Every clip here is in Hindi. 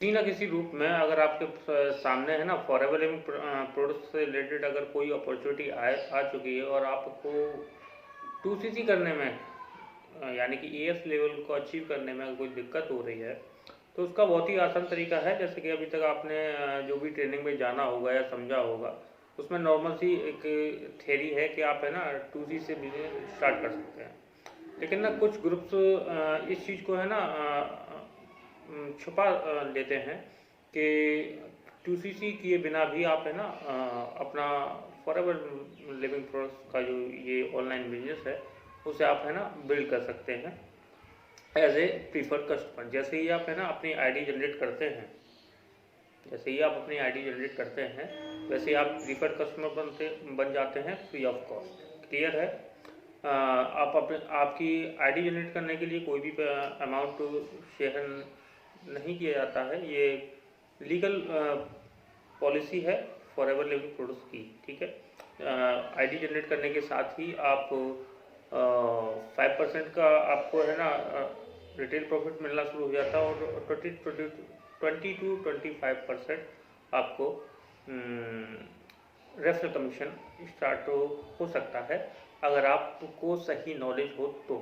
किसी ना किसी रूप में अगर आपके सामने है ना फॉरेवर लिविंग प्रोडक्ट से रिलेटेड अगर कोई अपॉर्चुनिटी आ चुकी है और आपको 2cc करने में यानी कि एएस लेवल को अचीव करने में अगर कोई दिक्कत हो रही है तो उसका बहुत ही आसान तरीका है। जैसे कि अभी तक आपने जो भी ट्रेनिंग में जाना होगा या समझा होगा उसमें नॉर्मल सी एक थ्योरी है कि आप है ना 2C से बिजनेस स्टार्ट कर सकते हैं। लेकिन ना कुछ ग्रुप्स इस चीज़ को है ना छुपा लेते हैं कि 2cc किए बिना भी आप है ना अपना फॉरएवर लिविंग प्रोडक्ट्स का जो ये ऑनलाइन बिजनेस है उसे आप है ना बिल्ड कर सकते हैं एज ए प्रीफर्ड कस्टमर। जैसे ही आप है ना अपनी आईडी जनरेट करते हैं वैसे ही आप प्रीफर्ड कस्टमर बन जाते हैं फ्री ऑफ कॉस्ट। क्लियर है? आप अपने आपकी आईडी जनरेट करने के लिए कोई भी अमाउंट शेयर नहीं किया जाता है। ये लीगल पॉलिसी है फॉरएवर लिविंग प्रोडक्ट्स की। ठीक है, आईडी जनरेट करने के साथ ही आप 5% का आपको है ना रिटेल प्रॉफिट मिलना शुरू हो जाता है और 20 to 25% आपको रेफरल कमीशन स्टार्ट हो सकता है अगर आपको सही नॉलेज हो तो।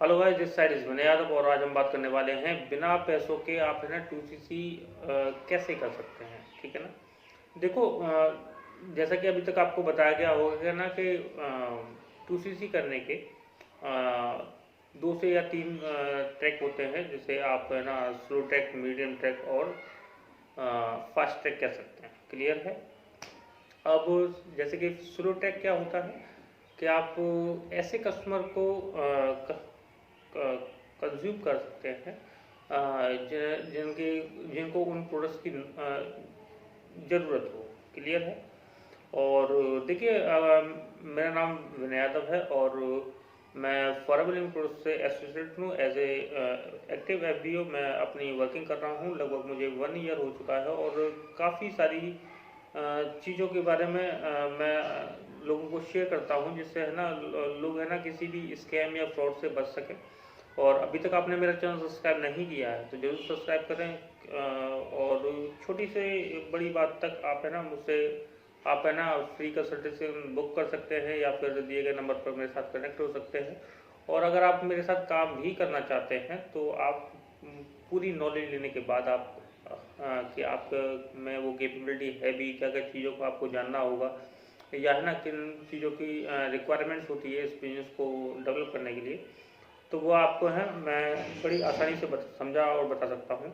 Hello guys, this side is Vinay Yadav और आज हम बात करने वाले हैं बिना पैसों के आप है ना 2cc कैसे कर सकते हैं। ठीक है ना, देखो जैसा कि अभी तक आपको बताया गया होगा ना कि 2cc करने के 2 से या 3 ट्रैक होते हैं, जिसे आप है ना स्लो ट्रैक, मीडियम ट्रैक और फास्ट ट्रैक कह सकते हैं। क्लियर है? अब जैसे कि स्लो ट्रैक क्या होता है कि आप ऐसे कस्टमर को कंज्यूम कर सकते हैं जिनको उन प्रोडक्ट्स की ज़रूरत हो। क्लियर है? और देखिए मेरा नाम विनय यादव है और मैं फॉरएवर लिविंग प्रोडक्ट्स से एसोसिएट हूँ एज ए एक्टिव एफबीओ। मैं अपनी वर्किंग कर रहा हूँ, लगभग मुझे 1 ईयर हो चुका है और काफ़ी सारी चीज़ों के बारे में मैं लोगों को शेयर करता हूँ जिससे है ना लोग है ना किसी भी स्कैम या फ्रॉड से बच सकें। और अभी तक आपने मेरा चैनल सब्सक्राइब नहीं किया है तो जरूर सब्सक्राइब करें और छोटी से बड़ी बात तक आप है ना मुझसे आप है ना फ्री कंसल्टेशन बुक कर सकते हैं या फिर दिए गए नंबर पर मेरे साथ कनेक्ट हो सकते हैं। और अगर आप मेरे साथ काम भी करना चाहते हैं तो आप पूरी नॉलेज लेने के बाद आप कि आप में वो कैपेबिलिटी है भी, क्या क्या चीज़ों को आपको जानना होगा या है ना किन चीज़ों की रिक्वायरमेंट्स होती है इस बिजनेस को डेवलप करने के लिए, तो वो आपको है मैं बड़ी आसानी से समझा और बता सकता हूँ।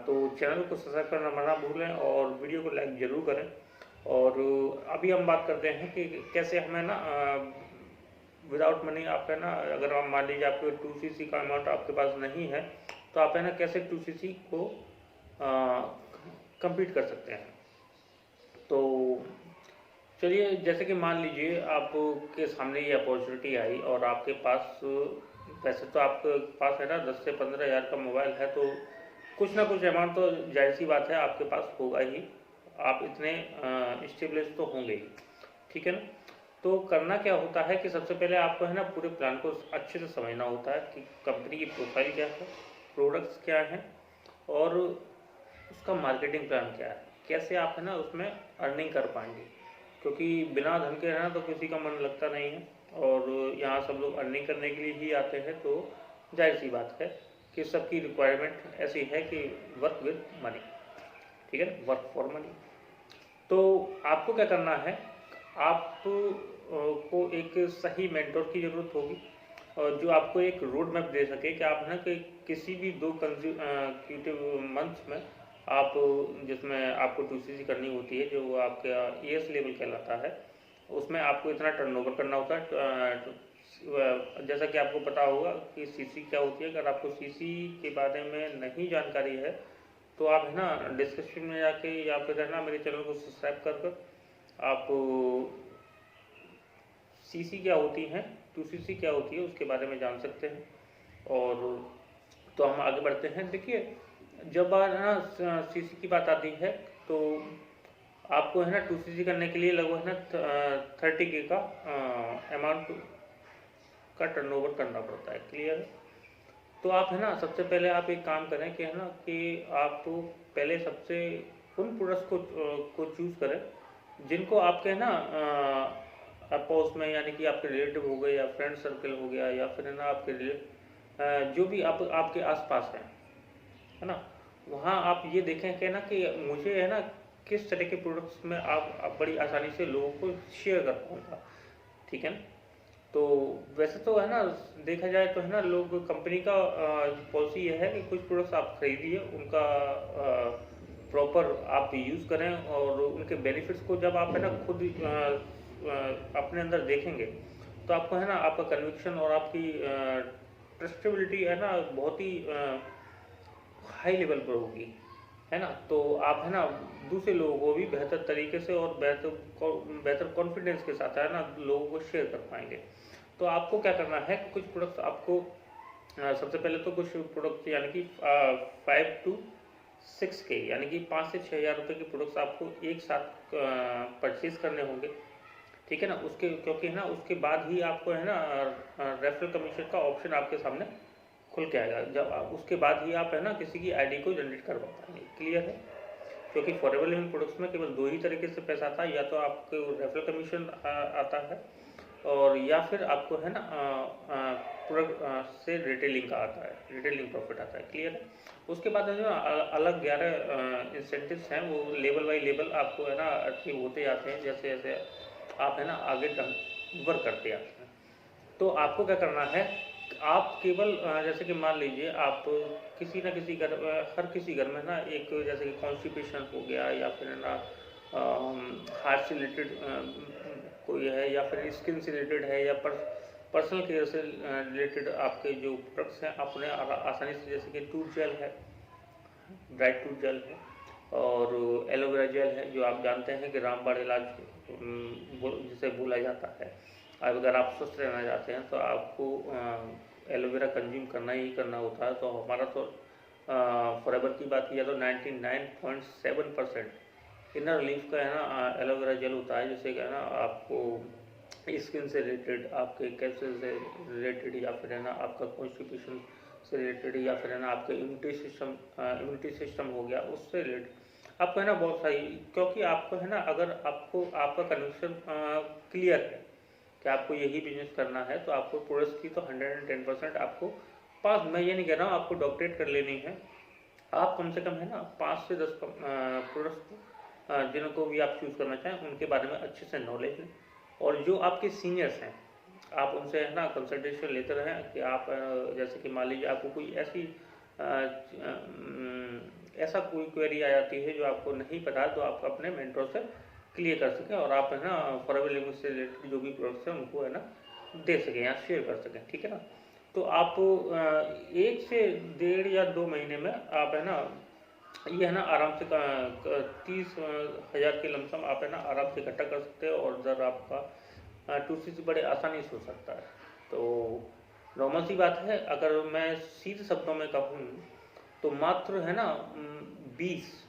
तो चैनल को सब्सक्राइब करना मना भूलें और वीडियो को लाइक ज़रूर करें। और अभी हम बात करते हैं कि कैसे हमें ना विदाउट मनी आप है ना, अगर आप मान लीजिए आपके 2cc का अमाउंट आपके पास नहीं है तो आप है ना कैसे 2cc को कंप्लीट कर सकते हैं। तो चलिए, जैसे कि मान लीजिए आपके सामने ये अपॉर्चुनिटी आई और आपके पास वैसे तो आपके पास है ना 10 से 15 हज़ार का मोबाइल है तो कुछ ना कुछ अमाउंट तो जाहिर सी बात है आपके पास होगा ही, आप इतने स्टेबलिश तो होंगे ही। ठीक है ना? तो करना क्या होता है कि सबसे पहले आपको है ना पूरे प्लान को अच्छे से समझना होता है कि कंपनी की प्रोफाइल क्या है, प्रोडक्ट्स क्या हैं और उसका मार्केटिंग प्लान क्या है, कैसे आप है ना उसमें अर्निंग कर पाएंगे। क्योंकि बिना धन के रहना तो किसी का मन लगता नहीं है और यहाँ सब लोग अर्निंग करने के लिए ही आते हैं। तो जाहिर सी बात है कि सबकी रिक्वायरमेंट ऐसी है कि वर्क विद मनी। ठीक है, वर्क फॉर मनी। तो आपको क्या करना है, आप को एक सही मेंटोर की ज़रूरत होगी और जो आपको एक रोड मैप दे सके कि आप ना कि किसी भी 2 कंसेक्यूटिव मंथ्स में आप जिसमें आपको 2cc करनी होती है जो आपका एएस लेवल कहलाता है, उसमें आपको इतना टर्नओवर करना होता है। जैसा कि आपको पता होगा कि सीसी क्या होती है। अगर आपको सीसी के बारे में नहीं जानकारी है तो आप है ना डिस्क्रिप्शन में जाके या फिर है ना मेरे चैनल को सब्सक्राइब कर आप सीसी क्या होती हैं, 2cc क्या होती है उसके बारे में जान सकते हैं। और तो हम आगे बढ़ते हैं। देखिए, जब ना सीसी की बात आती है तो आपको है ना 2cc करने के लिए लगभग है ना 30K का अमाउंट का टर्नओवर करना पड़ता है। क्लियर है? तो आप है ना सबसे पहले आप एक काम करें कि है ना कि आप पहले सबसे उन प्रोडक्ट्स को चूज़ करें जिनको आपके है ना पड़ोस में, यानी कि आपके रिलेटिव हो गए या फ्रेंड सर्कल हो गया, या फिर है ना आपके जो भी आपके आसपास है ना, वहाँ आप ये देखें कि ना कि मुझे है ना किस तरह के प्रोडक्ट्स में आप बड़ी आसानी से लोगों को शेयर कर पाऊँगा। ठीक है ना? तो वैसे तो है ना देखा जाए तो है ना लोग कंपनी का पॉलिसी ये है कि कुछ प्रोडक्ट्स आप खरीदिए, उनका प्रॉपर आप यूज़ करें, और उनके बेनिफिट्स को जब आप है ना खुद अपने अंदर देखेंगे तो आपको है ना आपका कन्विक्शन और आपकी ट्रस्टेबिलिटी है ना बहुत ही हाई लेवल पर होगी, है ना। तो आप है ना दूसरे लोगों को भी बेहतर तरीके से और बेहतर कॉन्फिडेंस के साथ है ना लोगों को शेयर कर पाएंगे। तो आपको क्या करना है कि कुछ प्रोडक्ट्स आपको सबसे पहले तो कुछ प्रोडक्ट यानी कि 5 to 6 के यानी कि 5 से 6 हज़ार रुपये के प्रोडक्ट्स आपको एक साथ परचेज करने होंगे। ठीक है ना, उसके क्योंकि है ना उसके बाद ही आपको है ना रेफरल कमीशन का ऑप्शन आपके सामने खुल के आएगा। जब आप उसके बाद ही आप है ना किसी की आईडी को जनरेट करवा पाएंगे। क्लियर है? क्योंकि फॉरएवर लिविंग प्रोडक्ट्स में केवल दो ही तरीके से पैसा आता है, या तो आपको रेफरल कमीशन आता है, और या फिर आपको है ना प्रोडक्ट से रिटेलिंग का आता है, रिटेलिंग प्रॉफिट आता है। क्लियर है? उसके बाद जो अलग 11 इंसेंटिव्स हैं, वो लेवल बाई लेवल आपको है ना अचीव होते जाते हैं जैसे जैसे आप है ना आगे वर्क करते आते हैं। तो आपको क्या करना है, आप केवल जैसे कि मान लीजिए आप किसी ना किसी घर, हर किसी घर में ना एक जैसे कि कॉन्स्टिपेशन हो गया, या फिर है ना हार्ट से रिलेटेड कोई है, या फिर स्किन से रिलेटेड है, या पर्सनल केयर से रिलेटेड आपके जो प्रोडक्ट्स हैं आप उन्हें आसानी से, जैसे कि टूथ जेल है, ब्राइट टूथ जेल है, और एलोवेरा जेल है, जो आप जानते हैं कि रामबाण इलाज जिसे बोला जाता है। अब अगर आप स्वस्थ रहना चाहते हैं तो आपको एलोवेरा कंज्यूम करना ही करना होता है। तो हमारा तो फॉरएवर की बात किया तो 99.7% इनर लीफ का है ना एलोवेरा जेल होता है, जिससे क्या है ना आपको स्किन से रिलेटेड, आपके कैंसर से रिलेटेड, या फिर है ना आपका कॉन्स्टिपेशन से रिलेटेड, या फिर है ना आपका इम्यूनिटी सिस्टम हो गया उससे रिलेटेड आपको है ना बहुत सारी, क्योंकि आपको है ना अगर आपको आपका कन्विक्शन क्लियर है कि आपको यही बिजनेस करना है, तो आपको प्रोडक्ट्स की तो 110% आपको पास, मैं ये नहीं कह रहा हूँ आपको डॉक्टरेट कर लेनी है, आप कम से कम है ना 5 से 10 प्रोडक्ट्स जिनको भी आप चूज़ करना चाहें उनके बारे में अच्छे से नॉलेज लें, और जो आपके सीनियर्स हैं आप उनसे है ना कंसल्टेशन लेते रहें कि आप जैसे कि मान लीजिए आपको कोई ऐसा कोई क्वेरी आ जाती है जो आपको नहीं पता, तो आप अपने मेंटर से क्लियर कर सकें, और आप है ना फॉरएवर लिविंग से रिलेटेड जो भी प्रोडक्ट्स हैं उनको है ना दे सकें या शेयर कर सकें। ठीक है ना? तो आप 1 से 1.5 या 2 महीने में आप है ना ये है ना आराम से 30 हज़ार के लमसम आप है ना आराम से इकट्ठा कर सकते हैं, और दर आपका 2 से बड़े आसानी से हो सकता है। तो नॉर्मल सी बात है, अगर मैं सीधे शब्दों में कहूँ तो मात्र है ना 20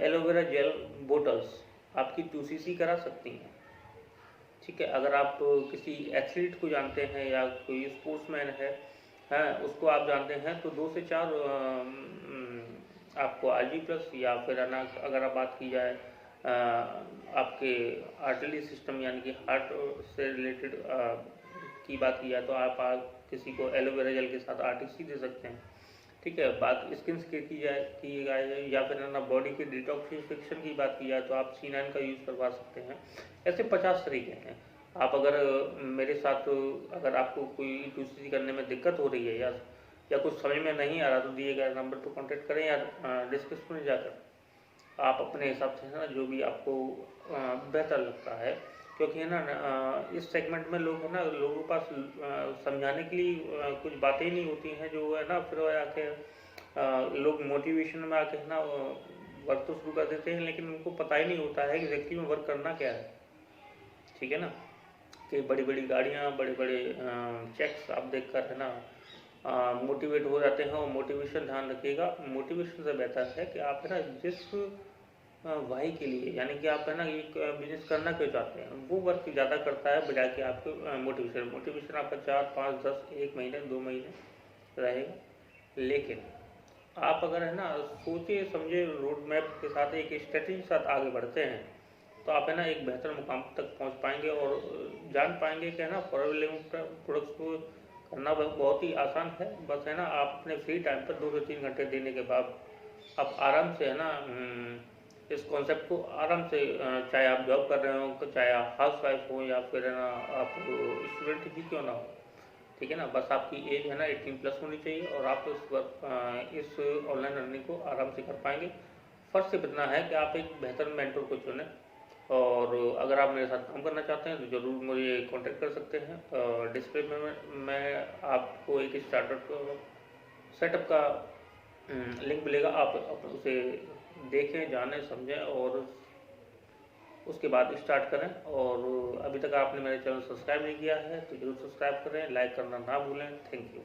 एलोवेरा जेल बोटल्स आपकी 2cc करा सकती हैं। ठीक है? अगर आप किसी एथलीट को जानते हैं या कोई स्पोर्ट्समैन है, हैं उसको आप जानते हैं, तो 2 से 4 आपको RG+ या फिर है ना अगर आप बात की जाए आपके आर्टरी सिस्टम यानी कि हार्ट से रिलेटेड की बात की जाए, तो आप किसी को एलोवेरा जेल के साथ RTC दे सकते हैं। ठीक है? बात स्किन की जाए या फिर है ना बॉडी के डिटॉक्सिफिकेशन की बात की जाए, तो आप C9 का यूज़ करवा सकते हैं। ऐसे 50 तरीके हैं। आप अगर मेरे साथ, अगर आपको कोई 2cc करने में दिक्कत हो रही है या कुछ समझ में नहीं आ रहा, तो दिए गए नंबर पर कॉन्टेक्ट करें, या डिस्क्रिप्शन में जाकर आप अपने हिसाब से है ना जो भी आपको बेहतर लगता है। क्योंकि है ना इस सेगमेंट में लोग है ना लोगों के पास समझाने के लिए कुछ बातें ही नहीं होती हैं, जो है ना फिर आके लोग मोटिवेशन में आके है ना वर्क तो शुरू कर देते हैं, लेकिन उनको पता ही नहीं होता है कि एग्जैक्टली में वर्क करना क्या है। ठीक है ना? कि बड़ी बड़ी गाड़ियाँ, बड़े बड़े चेक्स आप देख कर है ना मोटिवेट हो जाते हैं, और मोटिवेशन ध्यान रखिएगा, मोटिवेशन से बेहतर है कि आप है ना जिस वाई के लिए, यानी कि आप है ना एक बिजनेस करना क्यों चाहते हैं, वो वर्क ज़्यादा करता है बजाय कि आपके मोटिवेशन। मोटिवेशन आपका 4 5 10 1 महीने 2 महीने रहेगा। लेकिन आप अगर है ना सोचे समझे रोड मैप के साथ एक स्ट्रेटेजी के साथ आगे बढ़ते हैं, तो आप है ना एक बेहतर मुकाम तक पहुंच पाएंगे और जान पाएंगे कि है ना फॉरवर्ड लिविंग प्रोडक्ट्स को करना बहुत ही आसान है। बस है ना आप अपने फ्री टाइम पर 2 से 3 घंटे देने के बाद आप आराम से है ना इस कॉन्सेप्ट को आराम से चाहे आप जॉब कर रहे हो, चाहे आप हाउस वाइफ हो, या फिर है ना आप स्टूडेंट ही क्यों ना हो, ठीक है ना, बस आपकी एज है ना 18+ होनी चाहिए और आप इस ऑनलाइन अर्निंग को आराम से कर पाएंगे। फर्स्ट सिर्फ इतना है कि आप एक बेहतर मेंटर को चुनें। और अगर आप मेरे साथ काम करना चाहते हैं तो ज़रूर मुझे कांटेक्ट कर सकते हैं। डिस्प्ले में मैं आपको एक स्टार्टअप सेटअप का लिंक मिलेगा, आप उसे देखें, जानें, समझें और उसके बाद स्टार्ट करें। और अभी तक आपने मेरे चैनल सब्सक्राइब नहीं किया है तो जरूर सब्सक्राइब करें, लाइक करना ना भूलें। Thank you.